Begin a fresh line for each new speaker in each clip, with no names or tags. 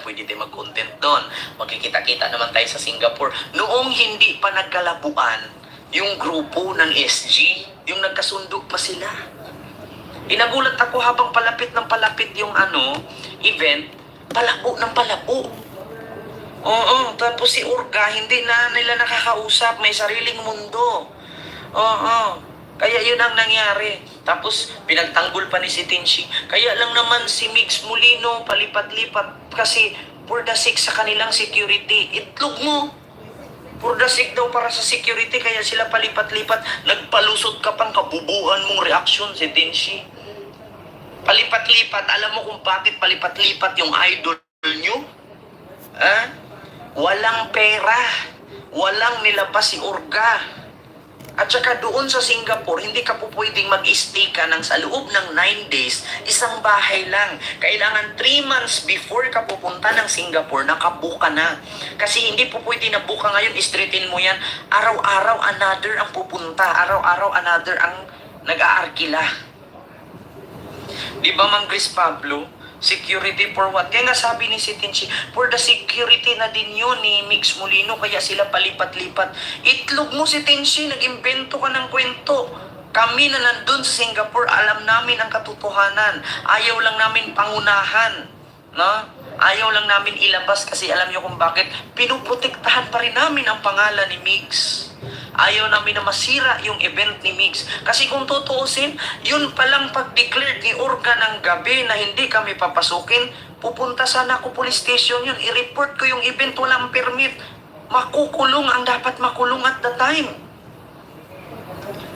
pwede tayo mag-content doon. Magkikita-kita naman tayo sa Singapore. Noong hindi pa nagkalabuan yung grupo ng SG, yung nagkasundo pa sila. Inagulat ako habang palapit ng palapit yung event, palabo ng palabo. Oo, tapos si Urga, hindi na nila nakakausap, may sariling mundo. Oo, kaya yun ang nangyari. Tapos pinagtanggol pa ni si Tinshi. Kaya lang naman si Mix Molino palipat-lipat kasi for the sake sa kanilang security. Itlog mo. For the sake daw para sa security, kaya sila palipat-lipat. Nagpalusot ka pang kabubuhan mong reaction si Tinshi. Palipat-lipat. Alam mo kung bakit palipat-lipat yung idol nyo? Walang pera. Walang nilabas si Urga. At saka doon sa Singapore, hindi ka po pwedeng mag-stay ka ng sa loob ng 9 days, isang bahay lang. Kailangan 3 months before ka pupunta ng Singapore, nakabuka na. Kasi hindi po pwede na buka ngayon, istritin mo yan. Araw-araw another ang pupunta. Araw-araw another ang nag-aarkila. Di ba, Ma'am Chris Pablo? Security for what? Kaya nga sabi ni si Tinshi, for the security na din yun ni Mix Molino, kaya sila palipat-lipat. Itlog mo si Tinshi, nag-imbento ka ng kwento. Kami na nandun sa Singapore, alam namin ang katotohanan. Ayaw lang namin pangunahan. No? Ayaw lang namin ilabas kasi alam nyo kung bakit. Pinuprotektahan pa rin namin ang pangalan ni Mix. Ayaw namin na masira yung event ni Mix. Kasi kung tutuusin, yun palang pag-declare ni Urga ng gabi na hindi kami papasukin, pupunta sana ako police station yun. I-report ko yung event, walang permit. Makukulong ang dapat makulong at the time.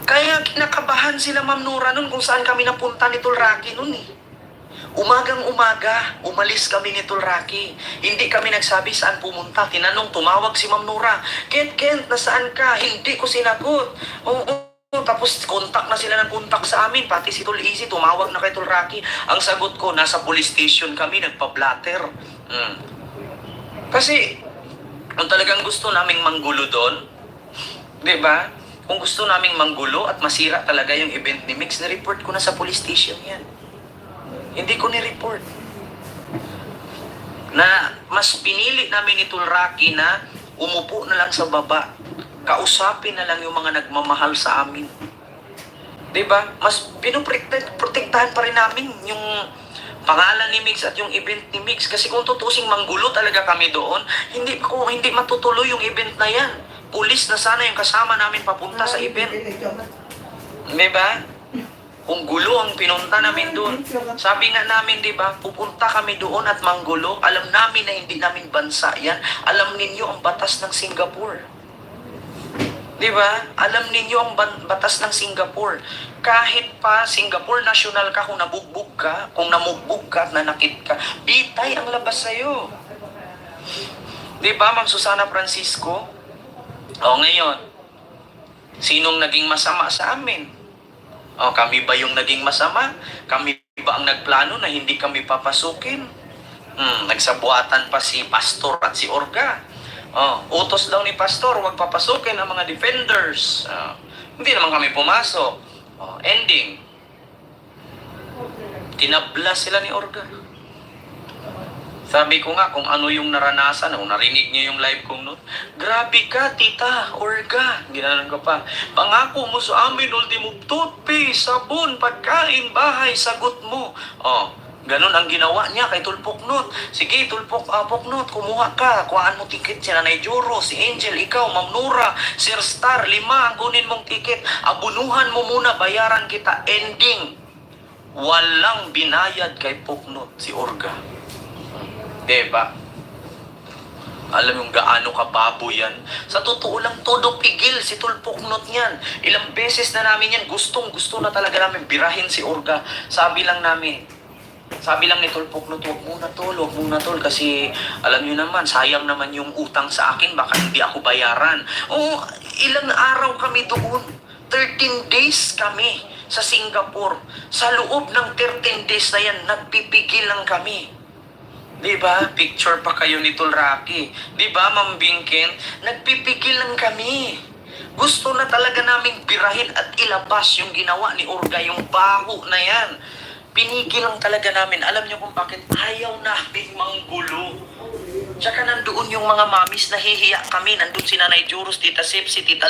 Kaya kinakabahan sila, Ma'am Nora, nun kung saan kami napunta ni Tulraki nun eh. Umagang-umaga, umalis kami ni Tulraki. Hindi kami nagsabi saan pumunta. Tinanong, tumawag si Ma'am Nora. Kent, nasaan ka? Hindi ko sinagot. Oo, tapos kontak na sila ng kontak sa amin. Pati si Tul Easy, tumawag na kay Tulraki. Ang sagot ko, nasa police station kami, nagpa-blatter. Kasi, kung talagang gusto naming manggulo doon, di ba? Kung gusto naming manggulo at masira talaga yung event ni Mix, na-report ko na sa police station yan. Hindi ko ni-report. Na mas pinili namin ni Tulraki na umupo na lang sa baba. Kausapin na lang yung mga nagmamahal sa amin. Diba? Mas pinoprotektahan pa rin namin yung pangalan ni Mix at yung event ni Mix. Kasi kung tutusing manggulo talaga kami doon, hindi matutuloy yung event na yan. Pulis na sana yung kasama namin papunta sa event. Diba? Kung gulo ang pinunta namin doon. Sabi nga namin, di ba, pupunta kami doon at manggulo. Alam namin na hindi namin bansa yan. Alam ninyo ang batas ng Singapore. Di ba? Alam ninyo ang batas ng Singapore. Kahit pa Singapore national ka, kung nabugbog ka, kung namugbog ka at nanakit ka, bitay ang labas sa'yo. Di ba, Ma'am Susana Francisco? O ngayon, sinong naging masama sa amin? O, kami ba yung naging masama? Kami ba ang nagplano na hindi kami papasukin? Nagsabuatan pa si Pastor at si Urga. Utos daw ni Pastor, huwag papasukin ang mga defenders. Hindi naman kami pumasok. Ending. Tinabla sila ni Urga. Sabi ko nga kung ano yung naranasan, kung narinig niyo yung live kong noon, grabe ka, tita, Urga. Ginanon ko pa. Pangako mo sa amin, ultimo, toothpaste, sabon, pagkain, bahay, sagot mo. Ganun ang ginawa niya kay Tulpoknot. Sige, Poknot, kumuha ka. Kuhaan mo ticket si Nanay Juro, si Angel, ikaw, Ma'am Nora, Sir Star, 5 ang kunin mong ticket. Abunuhan mo muna, bayaran kita. Ending. Walang binayad kay Poknot si Urga. Diba? Alam yung gaano kababo yan. Sa totoo lang, todo pigil si Tulpoknot yan. Ilang beses na namin yan, gusto na talaga namin birahin si Urga. Sabi lang ni Tulpoknot, huwag muna tol, kasi alam nyo naman, sayang naman yung utang sa akin, baka hindi ako bayaran. Ilang araw kami doon. 13 days kami sa Singapore. Sa loob ng 13 days na yan, nagpipigil lang kami. Diba? Picture pa kayo ni Tulraki. Diba, Ma'am Bingken? Nagpipigil lang kami. Gusto na talaga naming birahin at ilabas yung ginawa ni Urga, yung baho na yan. Pinigil lang talaga namin. Alam niyo kung bakit? Ayaw namin manggulo. Tsaka nandoon yung mga mamis, nahihiya kami. Nandun si Nanay Juros, Tita Sip, si Tita